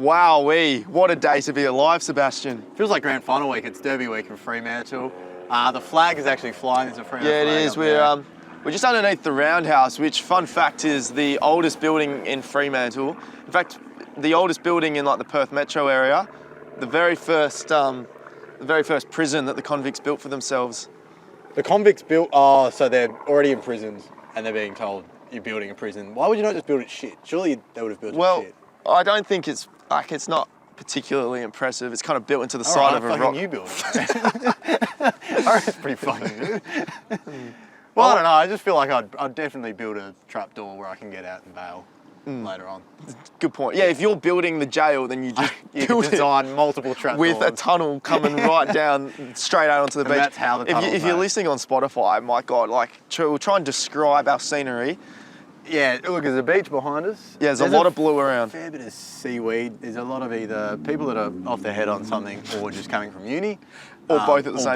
Wowee, what a day to be alive, Sebastian. Feels like grand final week. It's Derby week in Fremantle. The flag is actually flying. There's a Fremantle Yeah, it flag is. We're just underneath the Roundhouse, which, fun fact, is the oldest building in Fremantle. In fact, the oldest building in like the Perth metro area. The very first prison that the convicts built for themselves. The convicts built. Oh, so they're already in prisons and they're being told you're building a prison. Why would you not just build it shit? Surely they would have built it shit. Well, I don't think it's not particularly impressive. It's kind of built into the side of a rock. You build it. It's pretty funny. Well, I don't know. I just feel like I'd definitely build a trapdoor where I can get out and bail later on. Good point. Yeah, if you're building the jail, then you just build design multiple trapdoors with a tunnel coming right down straight out onto the beach. That's how the tunnel's If you're listening on Spotify, my God, we'll try and describe our scenery. Yeah, look, there's a beach behind us. Yeah, there's a lot of blue around. Fair bit of seaweed. There's a lot of either people that are off their head on something or just coming from uni. Or both at the same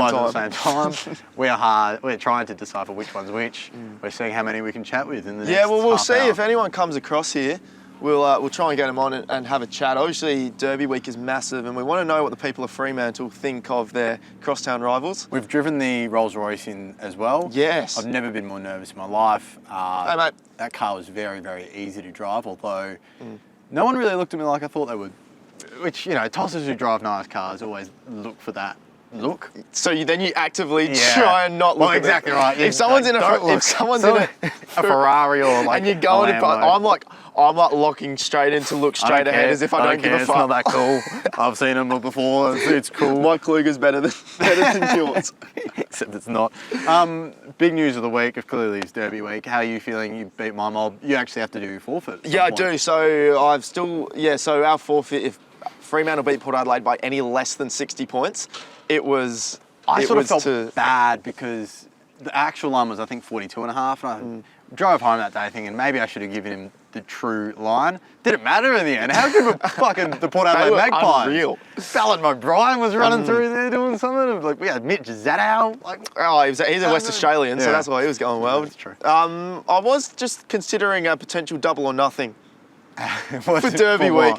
time. We're trying to decipher which one's which. We're seeing how many we can chat with in the next we'll see hour. if anyone comes across here. We'll try and get them on and have a chat. Obviously, Derby week is massive, and we want to know what the people of Fremantle think of their crosstown rivals. We've driven the Rolls Royce in as well. Yes. I've never been more nervous in my life. Hey, mate. That car was very, very easy to drive, although no one really looked at me like I thought they would. Which, tossers who drive nice cars always look for that look. So then you actively try and not look. Well, exactly right. If someone's in a Ferrari or like and you're going I'm like locking straight in to look straight ahead as if I don't give a fuck. It's not that cool. I've seen them before. It's cool. My Kluger's better than yours. Except it's not. Big news of the week, clearly it's Derby week. How are you feeling? You beat my mob. You actually have to do forfeit. Yeah, I do. So so our forfeit, if Fremantle beat Port Adelaide by any less than 60 points, I sort of felt bad because the actual line was, I think, 42 and a half. And I drove home that day thinking maybe I should have given him the true line. Didn't matter in the end. How good were fucking the Port Adelaide Magpies? Unreal. Fallon O'Brien was running through there doing something. Like, we had Mitch Zadow. He's a West Australian, so that's why he was going well. That's true. I was just considering a potential double or nothing for Derby week.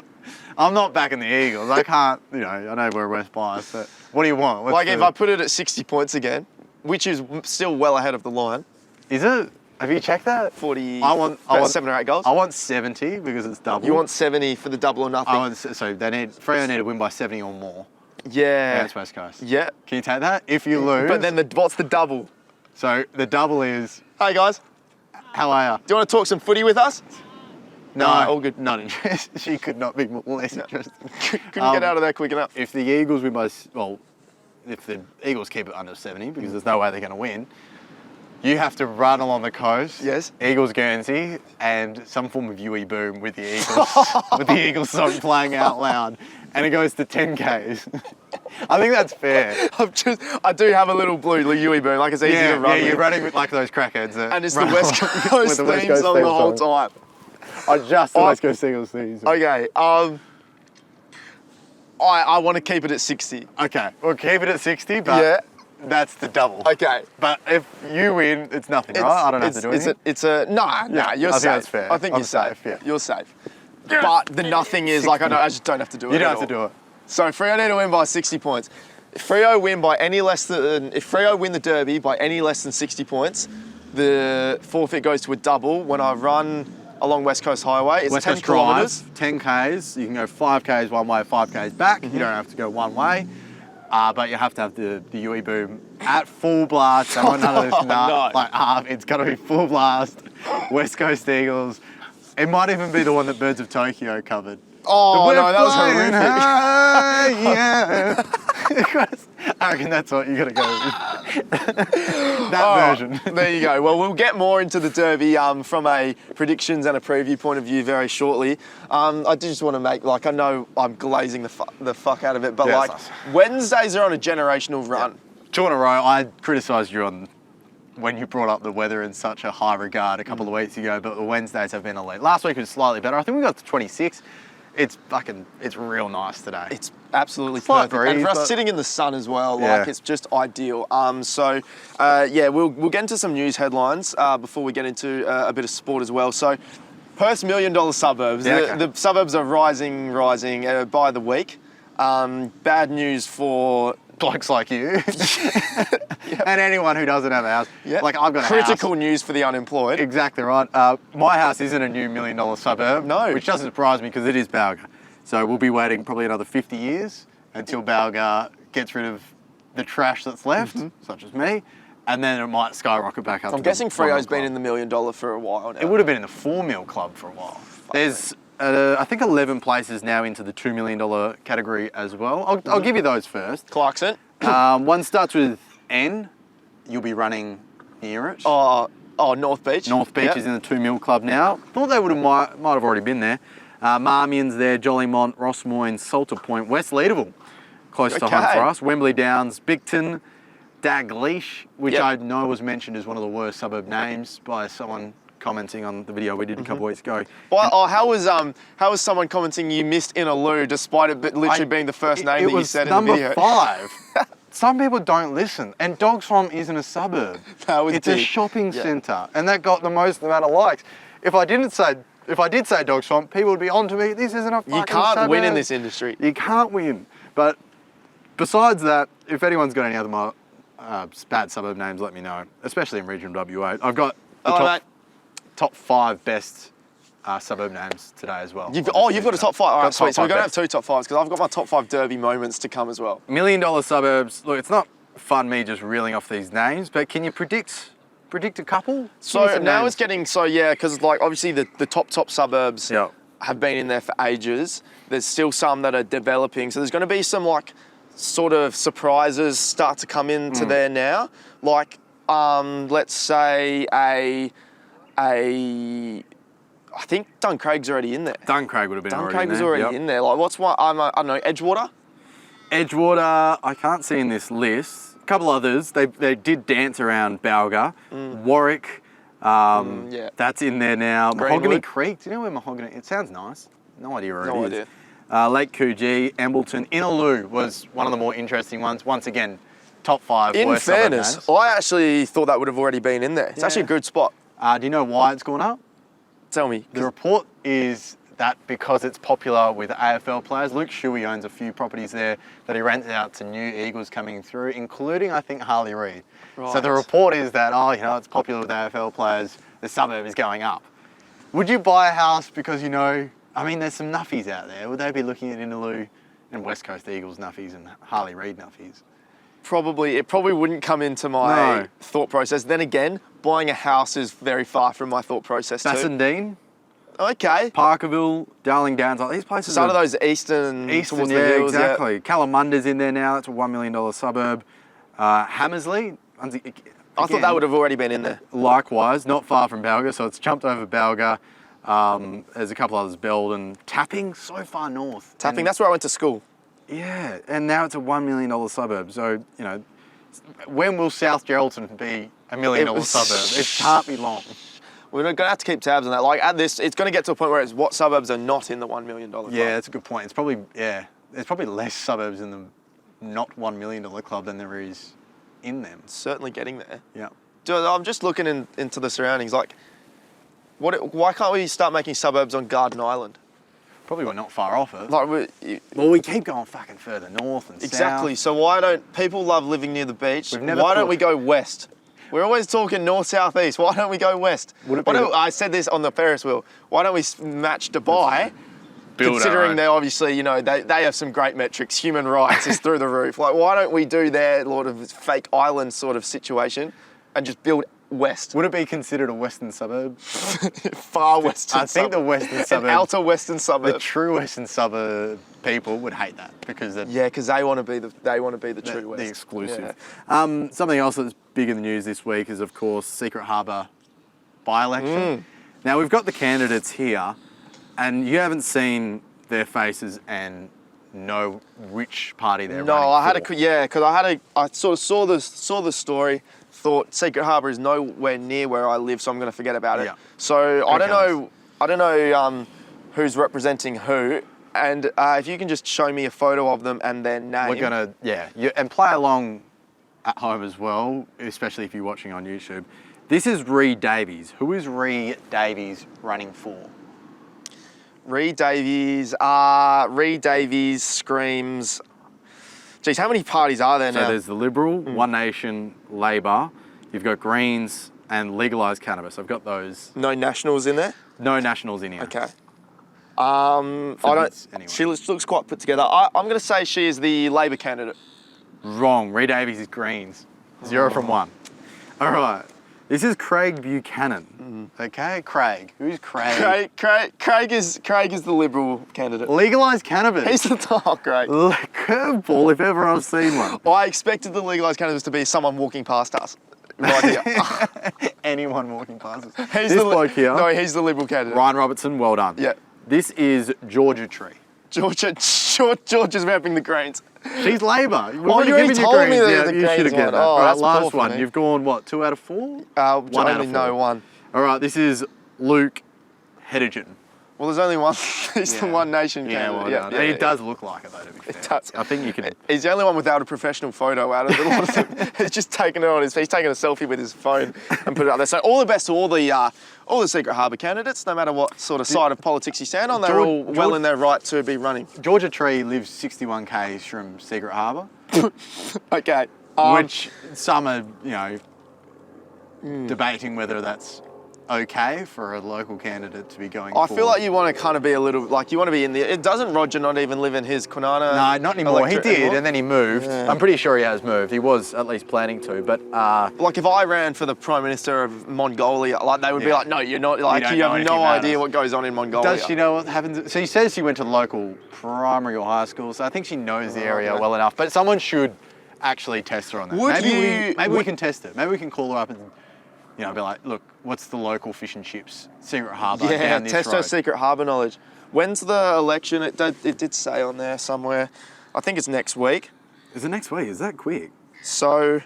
I'm not backing the Eagles. I can't, I know we're West biased, but what do you want? If I put it at 60 points again, which is still well ahead of the line. Is it? Have you checked that? 40, I want 7 or 8 goals. I want 70 because it's double. You want 70 for the double or nothing? Freo need to win by 70 or more. Yeah. Against West Coast. Yeah. Can you take that? If you lose. But then what's the double? So the double is... Hey guys. How are you? Do you want to talk some footy with us? No, all good. Not interested. She could not be less interested. Couldn't get out of there quick enough. If the Eagles win by... if the Eagles keep it under 70, because there's no way they're going to win, you have to run along the coast. Yes. Eagles Guernsey and some form of Yui Boom with the Eagles, with the Eagles song playing out loud, and it goes to 10Ks. I think that's fair. I do have a little blue Yui Boom, like it's easy to run. Yeah, you're running with like those crackheads. And it's the West Coast theme song the whole time. The West Coast Eagles theme song. Okay. I want to keep it at 60. Okay, we'll keep it at 60, but that's the double. Okay. But if you win, it's nothing, right? I don't have to do anything. You're safe. That's fair. I think you're safe. Yeah. You're safe. But the nothing is, I just don't have to do it. You don't have to do it. So Freo need to win by 60 points. If Freo win the Derby by any less than 60 points, the forfeit goes to a double when I run along West Coast Highway. It's West 10 Coast kilometres. Drive, 10Ks. You can go 5Ks one way, 5Ks back. You don't have to go one way. But you have to have the Yui Boom at full blast. I want none of this nut. It's got to be full blast. West Coast Eagles. It might even be the one that Birds of Tokyo covered. Oh, no, that was horrific. I reckon that's what you got to go with. That version. There you go. Well, we'll get more into the Derby from a predictions and a preview point of view very shortly. I do just want to make, I know I'm glazing the fuck out of it, but Wednesdays are on a generational run. Yeah. 2 in a row. I criticised you when you brought up the weather in such a high regard a couple of weeks ago, but the Wednesdays have been elite. Last week was slightly better. I think we got to 26. It's real nice today. It's absolutely Slight perfect. breeze, and for us sitting in the sun as well, it's just ideal. We'll get into some news headlines before we get into a bit of sport as well. So Perth's $1 million suburbs. Yeah, okay. The suburbs are rising by the week. Bad news for blokes like you and anyone who doesn't have a house. Yep. Like I've got a critical house. news for the unemployed. Exactly right. My house isn't a new $1 million suburb. No. Which doesn't surprise me because it is Balga. So we'll be waiting probably another 50 years until Balga gets rid of the trash that's left, such as me, and then it might skyrocket back up. I'm guessing Freo's been in the $1 million for a while now. It would have been in the $4 million club for a while. There's I think 11 places now into the $2 million category as well. I'll give you those first. Clarkson. One starts with N. You'll be running near it. North Beach. North Beach is in the $2 million club now. Thought they might have already been there. Marmion's there, Jollymont, Rossmoyne, Salter Point, West Leederville, close to home for us. Wembley Downs, Bigton, Dalgleish, which I know was mentioned as one of the worst suburb names by someone commenting on the video we did a couple of weeks ago. Well, how was someone commenting you missed Inaloo despite it literally being the first name that you said in the video? It was number 5. Some people don't listen, and Dogs Farm isn't a suburb. It's a shopping centre, and that got the most amount of likes. If I did say Dogs Farm, people would be on to me. This isn't a fucking You can't suburb. win in this industry. You can't win. But besides that, if anyone's got any other bad suburb names, let me know, especially in regional WA. I've got the top 5 best suburb names today as well. You've got a top 5. All right, sweet. So we're going to have 2 top 5s because I've got my top 5 derby moments to come as well. $1 million suburbs. Look, it's not fun me just reeling off these names, but can you predict a couple? So now it's getting because like obviously the top suburbs have been in there for ages. There's still some that are developing, so there's going to be some like sort of surprises start to come into there now. Like let's say I think Duncraig's already in there. Duncraig would have been Duncraig was already in there. Like what's one? I don't know. Edgewater. Edgewater, I can't see in this list. A couple others. They did dance around Balga. Warwick. That's in there now. Greenwood. Mahogany Creek. Do you know where Mahogany? It sounds nice. No idea where it is. No idea. Lake Coogee, Embleton, Inaloo was one of the more interesting ones. Once again, top 5 In worst suburb fairness, names. I actually thought that would have already been in there. It's actually a good spot. Do you know why it's gone up? Tell me. The report is that because it's popular with AFL players. Luke Shuey owns a few properties there that he rents out to new Eagles coming through, including, I think, Harley Reid. Right. So the report is that, it's popular with AFL players, the suburb is going up. Would you buy a house because there's some nuffies out there. Would they be looking at Inaloo and West Coast Eagles nuffies and Harley Reid nuffies? It probably wouldn't come into my thought process. Then again, buying a house is very far from my thought process too. Bassendean, Okay. Parkerville, Darling Downs, like these places. Some of those eastern towards the hills. Exactly. Yeah. Calamunda's in there now. That's a $1 million suburb. Hammersley. I thought that would have already been in there. Likewise, not far from Balga, so it's jumped over Balga. There's a couple others, Belden. Tapping, so far north. Tapping, that's where I went to school. Yeah, and now it's a $1 million suburb. So, when will South Geraldton be a $1 million suburb? It can't be long. We're going to have to keep tabs on that. Like at this, it's going to get to a point where it's what suburbs are not in the $1 million club. Yeah, that's a good point. It's probably, there's probably less suburbs in the not $1 million club than there is in them. Certainly getting there. Yeah. Dude, I'm just looking into the surroundings. Like, why can't we start making suburbs on Garden Island? Probably we're not far off it. Like, we keep going fucking further north and exactly. south. So why don't people love living near the beach? Why don't we go west? We're always talking north, south, east. Why don't we go west? I said this on the Ferris wheel. Why don't we match Dubai? Considering they obviously, they have some great metrics. Human rights is through the roof. Like, why don't we do their sort of fake island sort of situation and just build west? Would it be considered a western suburb? Far western suburb. I think the western suburb. An outer western suburb. The true western suburb people would hate that because they want to be the true west. The exclusive. Yeah. Something else that's big in the news this week is, of course, Secret Harbour by-election. Now, we've got the candidates here, and you haven't seen their faces and know which party they're running for. Because I sort of saw the story, thought Secret Harbour is nowhere near where I live, so I'm going to forget about it. Yeah. So I don't know who's representing who, and if you can just show me a photo of them and their name. We're going to, and play along at home as well, especially if you're watching on YouTube. This is Ree Davies. Who is Ree Davies running for? Reed Davies screams. Geez, how many parties are there now? So there's the Liberal, One Nation, Labor. You've got Greens and legalised cannabis. I've got those. No Nationals in there? No Nationals in here. Okay. I don't. Anyway. She looks quite put together. I'm going to say she is the Labor candidate. Wrong. Reed Davies is Greens. 0 from 1. All right. This is Craig Buchanan. Okay, Craig. Who's Craig? Craig is the Liberal candidate. Legalised cannabis. He's the top, Craig. Curveball if ever I've seen one. I expected the legalised cannabis to be someone walking past us. Right here. Anyone walking past us. He's This bloke here. No, he's the Liberal candidate. Ryan Robertson, well done. Yeah. This is Georgia Tree. George is repping the Greens. She's Labor. You already told me that the you should Greens have won. get that. Oh, All right, that's last poor for one. me. You've gone, what, 2 out of 4? 1 I out only of 4. know one. All right, this is Luke Hedigan. Well, there's only one. He's the One Nation Yeah, candidate. well done. He does look like it, though, to be fair. It does. I think you can... He's the only one without a professional photo out of the lot of them. He's just taking it on his. He's taking a selfie with his phone and put it out there. So all the best to all the Secret Harbour candidates, no matter what sort of side of politics you stand on. They're all well in their right to be running. Georgia Tree lives 61 k's from Secret Harbour, Okay. which some are, debating whether that's okay for a local candidate to be going I for. feel like you want to kind of be a little, like you want to be in the, doesn't Roger not even live in his Kwinana? No, not anymore. He electorate did, anymore? and then he moved. Yeah. I'm pretty sure he has moved. He was at least planning to, but Like if I ran for the Prime Minister of Mongolia, like they would be Yeah. like, no, you're not, like don't you know have anything no about idea us. what goes on in Mongolia. does she know what happens? So he says she went to the local primary or high school, so I think she knows the area okay. well enough. But someone should actually test her on that. Would maybe you- we can test it. Maybe we can call her up and be like, look, what's the local fish and chips Secret Harbour Yeah, down this test road? her Secret Harbour knowledge. When's the election? It did say on there somewhere. I think it's next week. Is it next week? Is that quick? So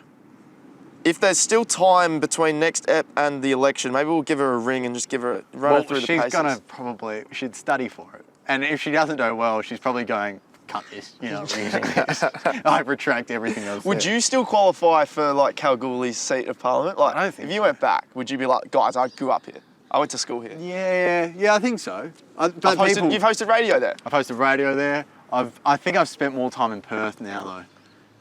if there's still time between next ep and the election, maybe we'll give her a ring and just run her through the paces. She'd study for it. And if she doesn't do well, she's probably going, cut this, reading this. I retract everything else. Would you still qualify for like Kalgoorlie's seat of parliament? Like, I don't think if you went back, would you be like, guys, I grew up here. I went to school here. Yeah, I think so. You've hosted radio there. I've hosted radio there. I think I've spent more time in Perth now though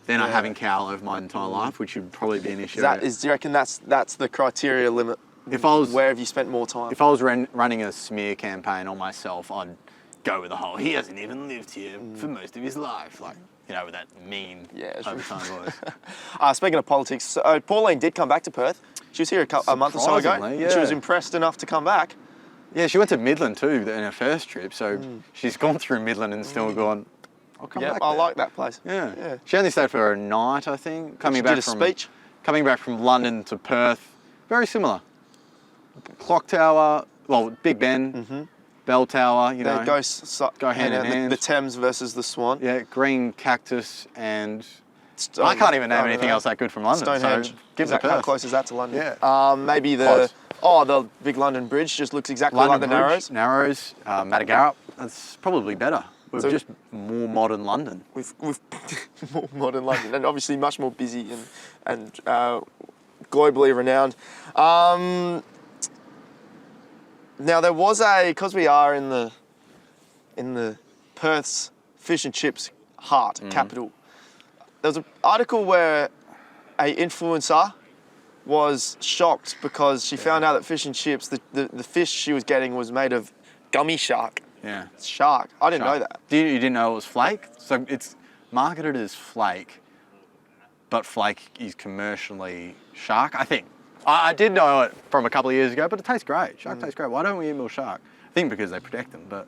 than I have in Cal over my entire life, which would probably be an issue. Do you reckon that's the criteria limit? Where have you spent more time? If I was running a smear campaign on myself, I'd go with the whole, he hasn't even lived here for most of his life. Like, with that mean overtone voice. Speaking of politics, Pauline did come back to Perth. She was here a month or so ago. Surprisingly, She yeah. was impressed enough to come back. Yeah, she went to Midland too in her first trip, so she's gone through Midland and still gone, I'll come back I there. like that place. Yeah. She only stayed for a night, I think. She did a speech. Coming back from London to Perth, very similar. Clock Tower, Big Ben, Bell Tower, They go hand in hand. The Thames versus the Swan. Yeah, green cactus and... I can't even name anything else that good from London. Stonehenge. So give it How Perth. close is that to London? Yeah. Maybe Close. the big London Bridge just looks exactly like the Narrows. Narrows, Madagarup. That's probably better. We've just more modern London. We've more modern London, and obviously much more busy and globally renowned. Now there was because we are in the Perth's fish and chips heart, capital. There was an article where a influencer was shocked because she found out that fish and chips, the fish she was getting was made of gummy shark. Yeah. Shark. I didn't know that. You didn't know it was flake? So it's marketed as flake, but flake is commercially shark, I think. I did know it from a couple of years ago, but it tastes great. Shark tastes great. Why don't we eat more shark? I think because they protect them, but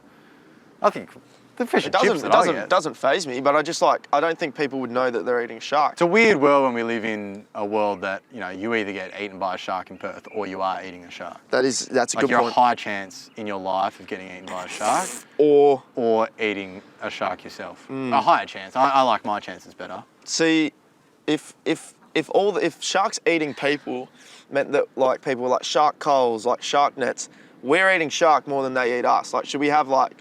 I think the fish and chips doesn't faze me, but I don't think people would know that they're eating shark. It's a weird world when we live in a world that, you either get eaten by a shark in Perth or you are eating a shark. That's a good You're point. a high chance in your life of getting eaten by a shark or eating a shark yourself. A higher chance. I like my chances better. See, if sharks eating people meant that like people were like shark culls, like shark nets, we're eating shark more than they eat us. Like, should we have like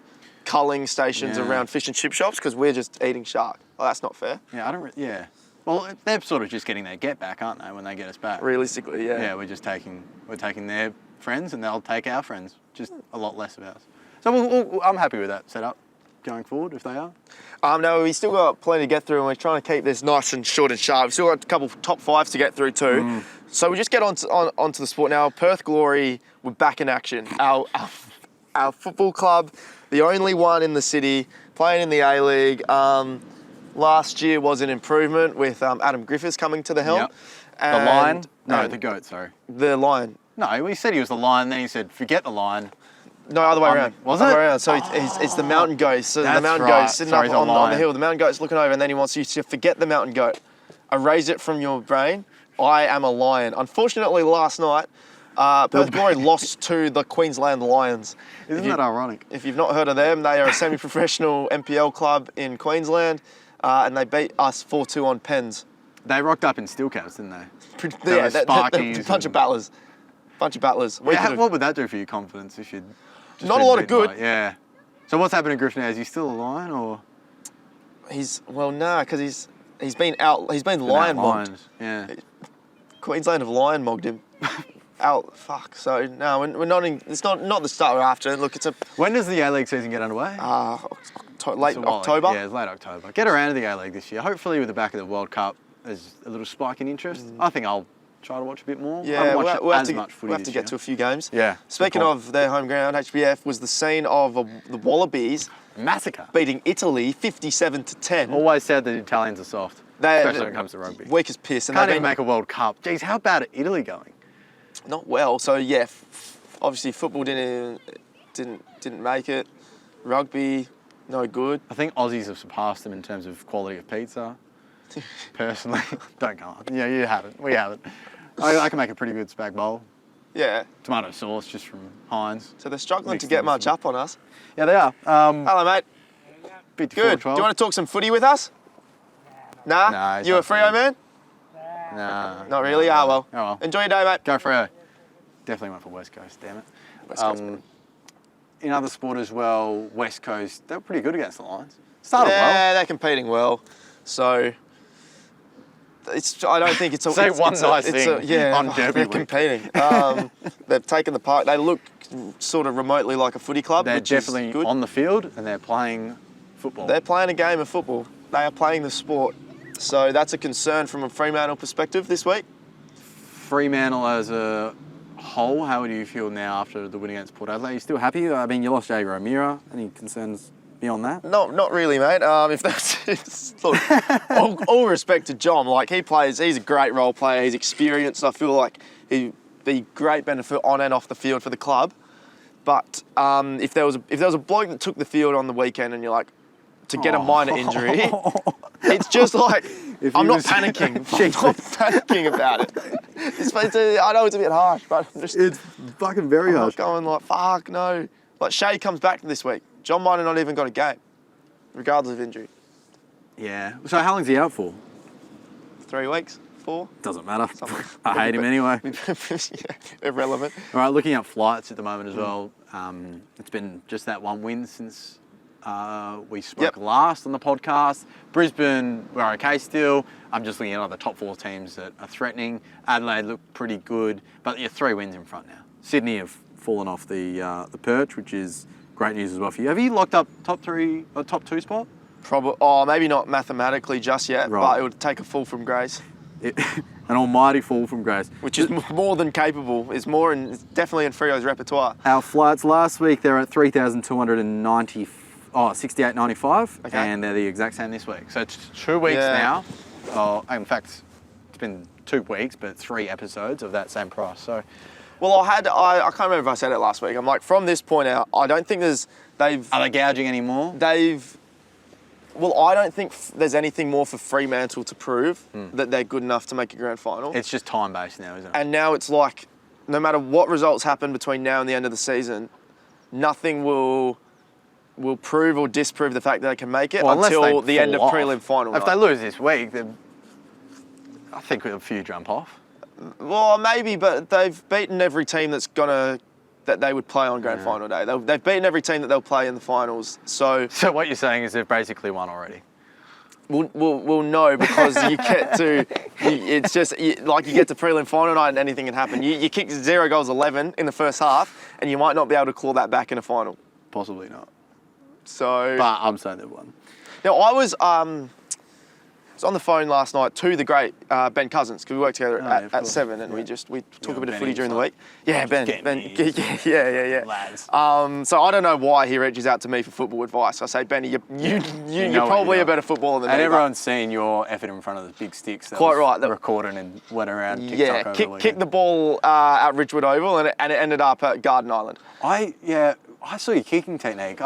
culling stations around fish and chip shops because we're just eating shark? Well, that's not fair. Yeah, Well, they're sort of just getting their get back, aren't they, when they get us back? Realistically, yeah. Yeah, we're taking their friends and they'll take our friends, just a lot less of ours. So I'm happy with that setup going forward, if they are. No, we still got plenty to get through, and we're trying to keep this nice and short and sharp. We've still got a couple of top fives to get through too. So we just get onto the sport now. Perth Glory, we're back in action. Our football club, the only one in the city, playing in the A-League. Last year was an improvement with Adam Griffiths coming to the helm. Yep. The Lion? No, the Goat, sorry. The Lion. No, he said he was the Lion, then he said, forget the Lion. No, other way around. Was other it? way around. So it's the mountain goat. So That's the mountain right. goat's sitting Sorry, up he's a on the lion. hill. The mountain goat's looking over, and then he wants you to forget the mountain goat. Erase it from your brain. I am a lion. Unfortunately, last night, Perth Glory lost to the Queensland Lions. Isn't that ironic? If you've not heard of them, they are a semi-professional NPL club in Queensland, and they beat us 4-2 on pens. They rocked up in steel caps, didn't they? Yeah, Sparkies bunch of battlers. Bunch of battlers. What would that do for your confidence if you'd just Not a been lot of beaten good. by- yeah. So what's happening to Griff now? Is he still a Lion or? Because he's been lion mogged. Lions. Yeah. Queensland have lion mogged him. Fuck. So no, we're not in. It's not the start we're after. Look, it's When does the A-League season get underway? late It's a while, October. Yeah, it's late October. Get around to the A-League this year. Hopefully with the back of the World Cup, there's a little spike in interest. I think I'll try to watch a bit more. I Yeah, haven't we'll watched have as much footy we'll have to this get year. to a few games. Yeah. Speaking good of their home ground, HBF was the scene of the Wallabies point. Massacre. beating Italy 57-10. Always said that Italians are soft, especially when it comes to rugby. Weak as piss. And Can't they've even been make a World Cup. Jeez, how bad are Italy going? not well. So yeah, obviously football didn't make it. Rugby, no good. I think Aussies have surpassed them in terms of quality of pizza. Personally, don't go on. Yeah, you haven't. We haven't. I can make a pretty good spag bowl. Yeah. Tomato sauce just from Heinz. So they're struggling to Mixed get in much with up on us. Yeah, they are. Hello, mate. Bit to Good. 4-12. Do you want to talk some footy with us? Nah? Nah, it's You a not Freo footy. man? Nah. Not really? Ah, well. Oh well. Enjoy your day, mate. Go Freo. Definitely went for West Coast, damn it. West Coast, In other sport as well, West Coast, they were pretty good against the Lions. Started well. Yeah, they're competing well. So I don't think it's a... Say it's, one it's nice it's thing yeah, on Derby they're week. competing. They've taken the park. They look sort of remotely like a footy club, They're which is definitely good. on the field and they're playing football. They're playing a game of football. They are playing the sport. So that's a concern from a Fremantle perspective this week. Fremantle as a whole, how do you feel now after the win against Port Adelaide? Are you still happy? I mean, you lost Jaeger O'Meara. Any concerns beyond that? Not really, mate. If that's look, all respect to John. Like he's a great role player. He's experienced. I feel like he'd be great benefit on and off the field for the club. But if there was a bloke that took the field on the weekend and you're like, to get a minor injury, it's just like I'm not panicking. I'm not panicking about it. I know it's a bit harsh, but It's fucking very I'm harsh. not going like fuck no. Like Shea comes back this week. John might have not even got a game, regardless of injury. Yeah. So how long's he out for? 3 weeks, 4. Doesn't matter. Something. I hate him anyway. Yeah, irrelevant. All right, looking at flights at the moment as well. It's been just that one win since we spoke last on the podcast. Brisbane, we're okay still. I'm just looking at the top 4 teams that are threatening. Adelaide look pretty good, but you're 3 wins in front now. Sydney have fallen off the perch, which is great news as well for you. Have you locked up top 2 spot? Probably. Maybe not mathematically just yet, Right. but it would take a fall from grace, An almighty fall from grace. which is more than capable. It's definitely in Freo's repertoire. Our flights last week, they're at 68.95, Okay. and they're the exact same this week. So it's 2 weeks now. In fact, it's been 2 weeks, but 3 episodes of that same price. So, Well, I can't remember if I said it last week. I'm like, from this point out, I don't think are they gouging anymore? I don't think there's anything more for Fremantle to prove that they're good enough to make a grand final. It's just time-based now, isn't it? And now it's like, no matter what results happen between now and the end of the season, nothing will prove or disprove the fact that they can make it until the end of prelim final. If they lose this week, then I think a few jump off. Well, maybe, but they've beaten every team that they would play on grand final day. They've beaten every team that they'll play in the finals. So what you're saying is they've basically won already. We'll know because you get to, it's just like you get to prelim final night and anything can happen. You kick 0 goals 11 in the first half and you might not be able to claw that back in a final. possibly not. So, But I'm saying they've won. now I was on the phone last night to the great Ben Cousins, because we worked together at course. 7, and we took a bit of footy during the Benny, week. Yeah, Ben. Yeah. Lads. So I don't know why he reaches out to me for football advice. I say, Benny, you're probably a better footballer than me. And but- everyone's seen your effort in front of the big sticks. That Quite was right. Recorded and went around TikTok Yeah, over the kick weekend. the ball at Ridgewood Oval, and it ended up at Garden Island. I saw your kicking technique.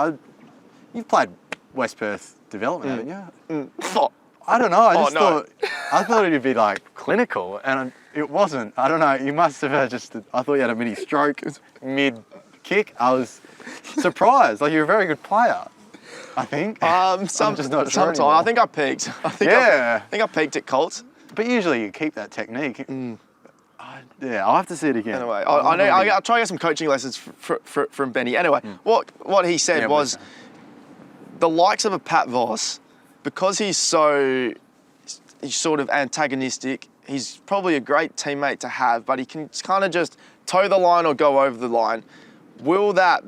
You've played West Perth development, haven't you? Oh, I don't know. no. I thought it'd be like clinical, and it wasn't. I don't know. You must have had I thought you had a mini stroke mid kick. I was surprised. Like, you're a very good player, I think. sometimes I think I peaked. I think I peaked at Colts. But usually you keep that technique. I'll have to see it again. Anyway, I'll try to get some coaching lessons from Benny. Anyway, what he said was the likes of a Pat Voss, because he's sort of antagonistic, he's probably a great teammate to have, but he can kind of just toe the line or go over the line. Will that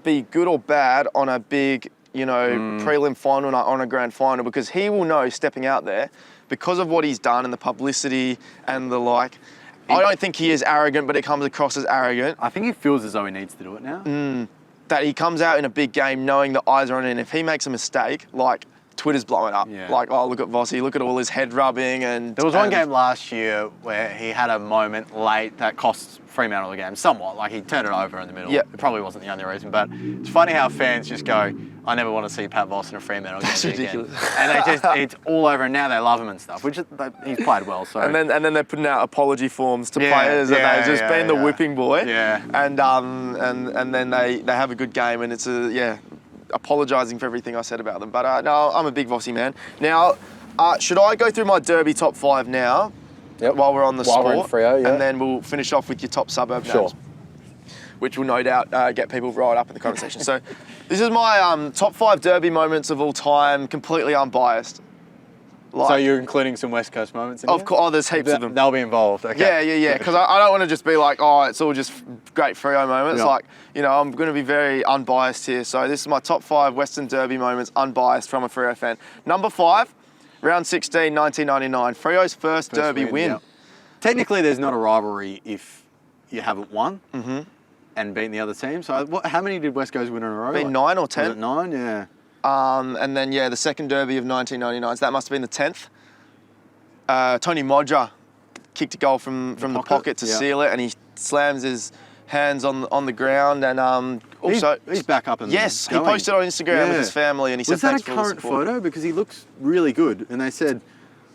be good or bad on a big, prelim final, on a grand final? Because he will know, stepping out there, because of what he's done and the publicity and the like. I don't think he is arrogant, but it comes across as arrogant. I think he feels as though he needs to do it now. That he comes out in a big game knowing the eyes are on him, and if he makes a mistake, like, Twitter's blowing up. Yeah. Like, oh, look at Vossi, look at all his head rubbing. And There was one game last year where he had a moment late that cost Fremantle the game somewhat. Like, he turned it over in the middle. Yep. It probably wasn't the only reason, but it's funny how fans just go, I never want to see Pat Voss in a Fremantle game That's ridiculous. again. And it's all over, and now they love him and stuff, which he's played well. So And then they're putting out apology forms to players that they've just been the whipping boy. Yeah. And then they have a good game, and it's apologising for everything I said about them. But no, I'm a big Vossi man. Now, should I go through my Derby top 5 now? Yep. While we're on the While we're in sport, Freo, yeah. And then we'll finish off with your top suburb Sure. names, which will no doubt get people right up in the conversation. So, this is my top 5 Derby moments of all time, completely unbiased. So you're including some West Coast moments in Of here? course, there's heaps of them. They'll be involved, okay. Yeah. Because I don't want to just be like, oh, it's all just great Freo moments. Yeah. Like, I'm going to be very unbiased here. So this is my top 5 Western Derby moments, unbiased from a Freo fan. Number 5, round 16, 1999. Freo's first Derby win. Yeah. Technically, there's not a rivalry if you haven't won and beaten the other team. So how many did West Coast win in a row? Been 9 or 10. Was it 9? Yeah. And then, the second Derby of 1999. So that must have been the 10th. Tony Modra kicked a goal from the pocket to seal it, and he slams his hands on the ground. And also... He's back up and Yes, he going. posted on Instagram with his family, and he said Was that thanks a for all the current support. photo? Because he looks really good. And they said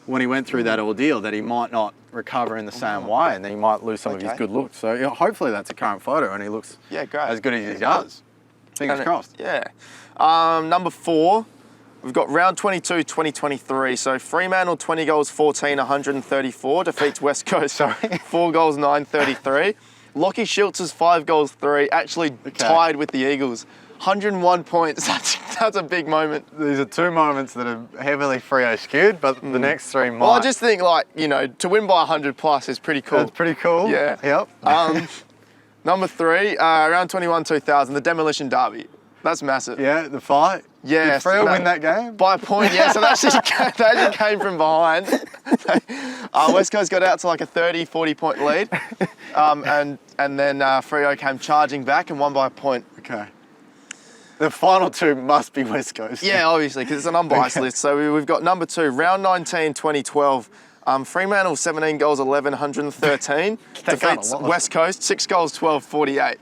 when he went through that ordeal that he might not recover in the same way, and then he might lose some of his good looks. So hopefully that's a current photo, and he looks Yeah, great. as good as he does. Fingers crossed. Yeah. Number 4, we've got round 22, 2023. So Fremantle 20 goals, 14, 134 defeats West Coast. 4 goals, 933. Lockie Schiltz's 5 goals, 3 actually tied with the Eagles. 101 points. That's a big moment. These are 2 moments that are heavily Freo skewed, but the next 3 might. Well, I just think to win by 100 plus is pretty cool. That's pretty cool. Yeah. Yep. Number 3, round 21, 2000, the Demolition Derby. That's massive. Yeah, the fight. Yeah. Did Freo win that game? By a point, yeah. So they actually came from behind. West Coast got out to like a 30, 40 point lead. And then Freo came charging back and won by a point. Okay. The final 2 must be West Coast. Yeah, obviously, because it's an unbiased list. So we've got number 2, round 19, 2012. Fremantle, 17 goals, 11, 113. Defeats West Coast, 6 goals, 12, 48.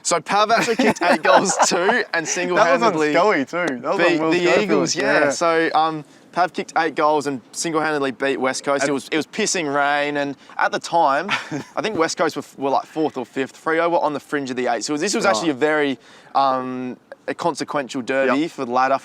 So Pav actually kicked 8 goals too, and single-handedly That was on Scully too. That was beat on Will the Schofield. Eagles. Yeah. So Pav kicked 8 goals and single-handedly beat West Coast. It was pissing rain, and at the time, I think West Coast were like 4th or 5th. Freo were on the fringe of the 8. So this was actually a very a consequential derby for the ladder.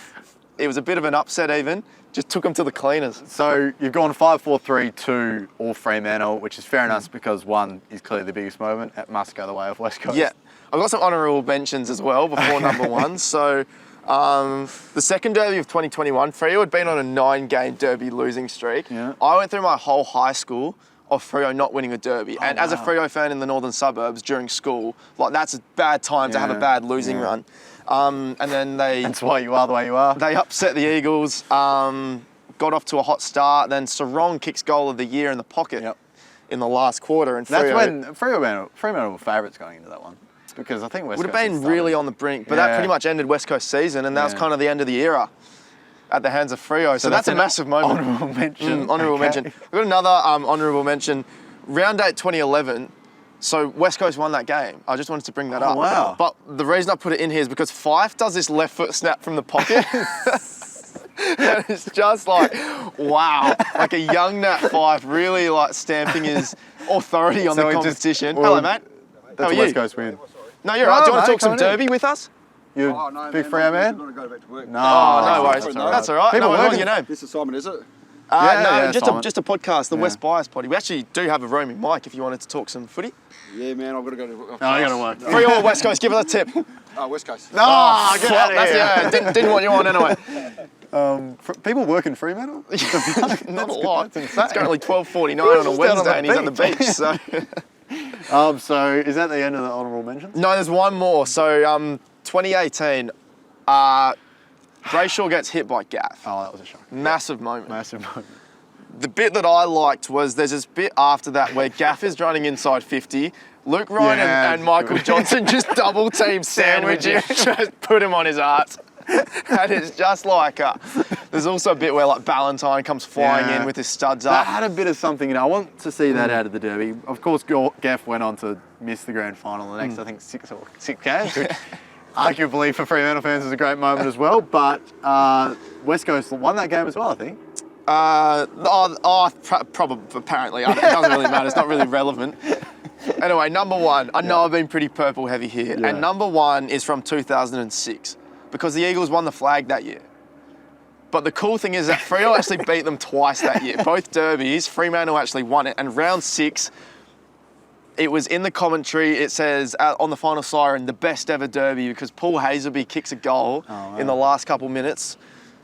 It was a bit of an upset even. Just took them to the cleaners. So you've gone 5-4-3-2 all Fremantle, which is fair enough because 1 is clearly the biggest moment. It must go the way of West Coast. Yeah. I've got some honourable mentions as well before number 1. So the second Derby of 2021, Freo had been on a 9-game Derby losing streak. Yeah. I went through my whole high school of Freo not winning a derby. And as a Freo fan in the northern suburbs during school, like that's a bad time to have a bad losing run. And then That's why you are the way you are. They upset the Eagles, got off to a hot start. Then Sarong kicks goal of the year in the pocket in the last quarter. And That's when Fremantle were favourites going into that one. Because I think West would Coast have been really on the brink, but that pretty much ended West Coast season, and that was kind of the end of the era at the hands of Freo. So that's a massive moment. Honourable mention. Honourable mention. We've got another honourable mention. Round 8 2011. So West Coast won that game. I just wanted to bring that up. Wow. But the reason I put it in here is because Fife does this left foot snap from the pocket. And it's just like, wow. Like a young Nat Fife really like stamping his authority on the competition. Hello, mate. That's How are a West you? Coast win. No, you're right. Do you want to mate, talk some come on derby with us? You big Freo man? I'm going to go back to work. No, No worries. that's That's all right. People No, what's working- your name? This is Simon, is it? Yeah, Simon. just a podcast, the West Bias Potty. We actually do have a roaming mic if you wanted to talk some footy. Yeah, man, I've got to go to work. No, you got to work. Free or West Coast, give us a tip. West Coast. No, get out of here. Didn't want you on anyway. People work in Fremantle? Not a lot. That's insane. It's currently 12:49 on a just down on Wednesday the and he's on the beach. beach. So So is that the end of the honourable mentions? no, there's one more. So 2018, Brayshaw gets hit by Gaff. Oh, that was a shock. Massive moment. Massive moment. The bit that I liked was there's this bit after that where Gaff is running inside 50. Luke Ryan Yeah. and Michael Johnson just double team sandwich him, just put him on his arse. And it's just like, there's also a bit where like Ballantyne comes flying in with his studs That up. had a bit of something, I want to see that out of the derby. Of course, Gaff went on to miss the grand final the next, I think, six games, which arguably for Fremantle fans is a great moment as well. But West Coast won that game as well, I think. Probably, apparently. It doesn't really matter. It's not really relevant. Anyway, number one. I know I've been pretty purple heavy here. Yeah. And number one is from 2006 because the Eagles won the flag that year. But the cool thing is that Freo actually beat them twice that year. Both derbies, Fremantle actually won it. And round 6, it was in the commentary. It says on the final siren, the best ever derby because Paul Hazelby kicks a goal in the last couple minutes.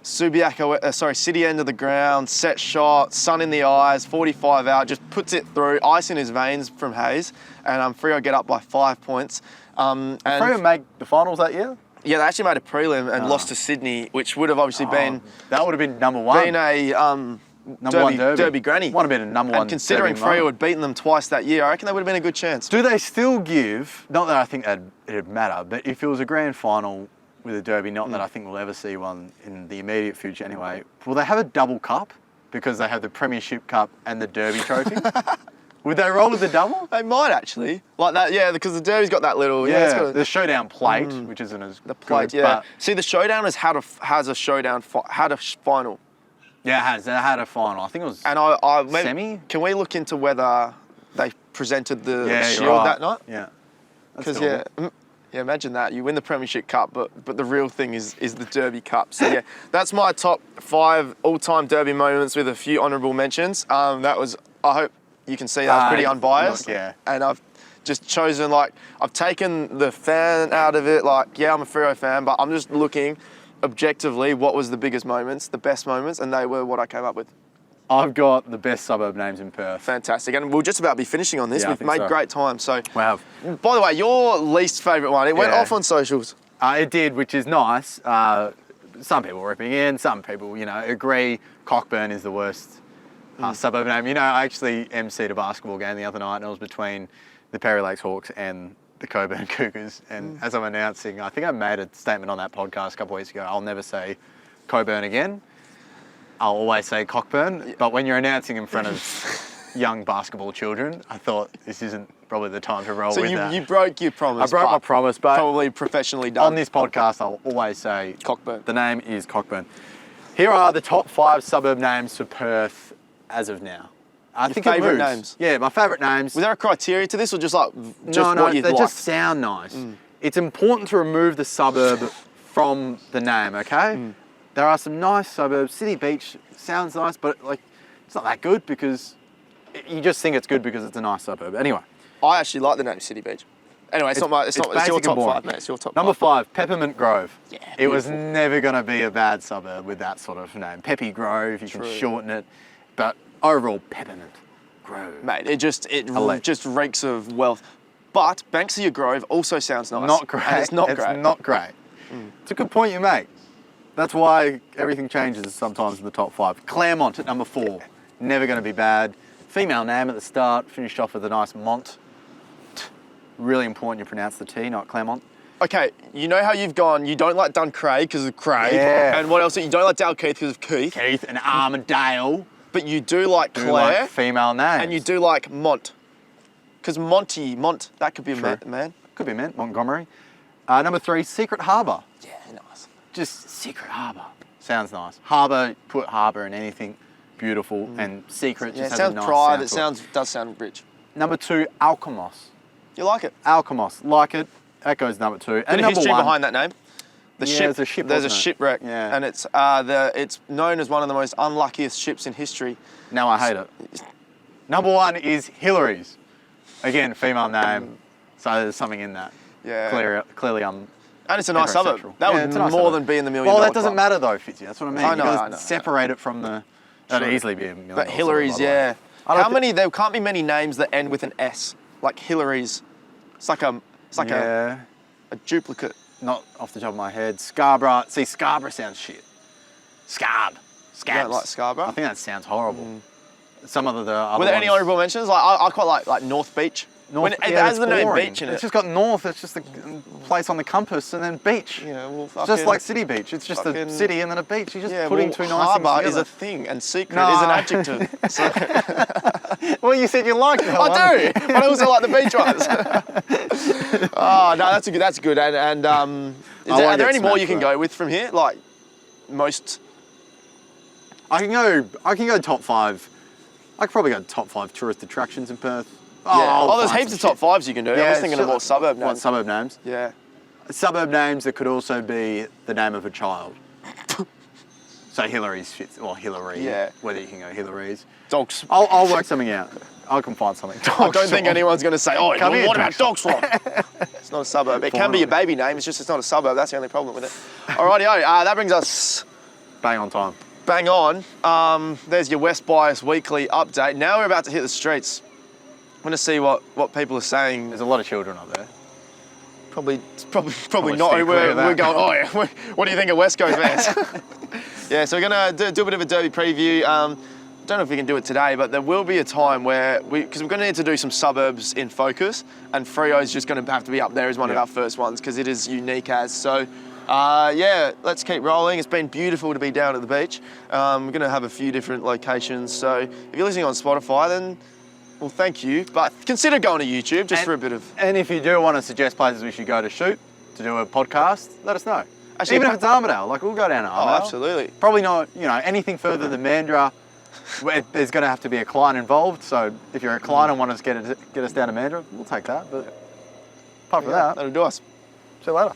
City end of the ground, set shot, sun in the eyes, 45 out, just puts it through, ice in his veins from Hayes, and Freo get up by 5 points. Did Freo make the finals that year? Yeah, they actually made a prelim and lost to Sydney, which would have obviously been That would have been number one. been a Number one derby. derby granny. Would have been a number one. And considering derby Freo moment. had beaten them twice that year, I reckon they would have been a good chance. Do they still give? Not that I think it'd matter, but if it was a grand final with a derby, not that I think we'll ever see one in the immediate future anyway, will they have a double cup because they have the Premiership Cup and the Derby trophy? Would they roll with the double? They might actually. Like that, yeah, because the derby's got that little... it's got the showdown plate, which isn't as the plate, good, yeah. but See, the showdown has had a final. yeah, it has. It had a final. I think it was And I maybe, semi. Can we look into whether they presented the Yeah, you're shield right. that night? Yeah. Because imagine that you win the Premiership Cup, but the real thing is the Derby Cup. So yeah, that's my top 5 all-time Derby moments with a few honourable mentions. That was, I hope you can see that was pretty unbiased. look, yeah. And I've just chosen I've taken the fan out of it. Like, yeah, I'm a Freo fan, but I'm just looking objectively what was the biggest moments, the best moments, and they were what I came up with. I've got the best suburb names in Perth. Fantastic. And we'll just about be finishing on this. Yeah, I We've think made so. great time. So, Wow. by the way, your least favourite one, it went Yeah. off on socials. It did, which is nice. Some people ripping in, some people, agree Cockburn is the worst suburb name. I actually emceed a basketball game the other night and it was between the Perry Lakes Hawks and the Cockburn Cougars. And as I'm announcing, I think I made a statement on that podcast a couple of weeks ago, I'll never say Cockburn again. I'll always say Cockburn, but when you're announcing in front of young basketball children, I thought this isn't probably the time to roll So with that. you broke your promise. I broke my but promise, but probably professionally done. on this podcast, I'll always say Cockburn. The name is Cockburn. Here are the top 5 suburb names for Perth as of now. I think it favourite moves. names? Yeah, my favourite names. Was there a criteria to this, or just no, what you they liked? just sound nice. It's important to remove the suburb from the name, okay? There are some nice suburbs. City Beach sounds nice, but it's not that good because you just think it's good because it's a nice suburb. Anyway. I actually like the name City Beach. Anyway, it's your basic top and boring. 5, mate. It's your top Number 5. 5, Peppermint Grove. Yeah, it was never going to be a bad suburb with that sort of name. Peppy Grove, you can shorten it, but overall Peppermint. Grove. Mate, it just Elite. just reeks of wealth. But Banksia Grove also sounds nice. Not great. And it's not It's great. not great. It's a good point you make. That's why everything changes sometimes in the top 5. Claremont at number 4. Never going to be bad. Female name at the start. Finished off with a nice Mont. Really important you pronounce the T, not Claremont. Okay, you know how you've gone, you don't like Duncraig because of Craig. Yeah. And what else? You don't like Dalkeith because of Keith. Keith and Armadale. But you do like Do Claire. like female names. And you do like Mont. Because Mont, that could be a True. man. Could be meant, Montgomery. Number 3, Secret Harbour. Yeah, nice. Just Secret Harbour. Sounds nice. Harbour, put harbour in anything beautiful, and secret Yeah, just it has a sounds nice private, sound to it. does sound rich. Number 2, Alkimos. You like it? Alkimos, like it. That goes number 2. Bit And of number history 1, behind that name. there's a ship, There's a wasn't it? shipwreck, Yeah. and it's known as one of the most unluckiest ships in history. Now I hate it. Number 1 is Hillary's. Again, female name, so there's something in that. Yeah. Clearly And it's a nice suburb. heterosexual. That Yeah, would it's a nice more suburb. than be in the $1 million Well, that doesn't club. matter though, Fitzy. That's what I mean. I know, You gotta I know. separate it from the. That'd True. easily be a $1 million. But Hillary's, suburb, by the way. yeah. I don't How thi- many? There can't be many names that end with an S. Like Hillary's. It's like Yeah. a duplicate. Not off the top of my head. Scarborough. See, Scarborough sounds shit. Scarb. You don't like Scarborough? I think that sounds horrible. Some of the other Were there any ones- honourable mentions? Like I quite like North Beach. North, It yeah, has that's the name boring. beach in It's it. just got north. It's just a place on the compass and then beach. Yeah, well, It's fucking, just like City Beach. It's just a fucking- city and then a beach. You're just yeah, putting well, two nice things harbour together. is a thing, and secret No. is an adjective. So, Well, you said you liked it. I do, but I also like the beach ones. Oh no, that's good. That's good. And I are won't there get any more smacked you can for go with from here? Like most. I can go top 5. I could probably go top 5 tourist attractions in Perth. Yeah. I'll Oh, there's find heaps of some top 5s you can do. I was thinking of more suburb What names. suburb names? Yeah. Suburb names that could also be the name of a child. So Hillary's fits, or Hillary. Yeah. Whether you can go Hillary's. Dogs. I'll work something out. I can find something. I don't think anyone's going to say, oh, Come well, here, what about Dog Dog Swamp? It's not a suburb. It can be your baby name. It's not a suburb. That's the only problem with it. Alrighty, that brings us Bang on time. bang on. There's your West Bias Weekly update. Now we're about to hit the streets. I'm going to see what people are saying. There's a lot of children up there. Probably not. steer clear We're of that. going, oh yeah, what do you think of West Coast fans? Yeah, so we're going to do a bit of a derby preview. Don't know if we can do it today, but there will be a time where because we're going to need to do some suburbs in focus, and Freo's just going to have to be up there as one of our first ones because it is unique as. So, yeah, let's keep rolling. It's been beautiful to be down at the beach. We're going to have a few different locations. So if you're listening on Spotify, then, well, thank you. But consider going to YouTube just for a bit of... And if you do want to suggest places we should go to shoot, to do a podcast, let us know. Actually, Even if it's Armadale, like we'll go down to Oh, Armadale. absolutely. Probably not, anything further than Mandurah. There's going to have to be a client involved. So if you're a client and want to get us down to Mandurah, we'll take that. But apart from that, That'll do us. see you later.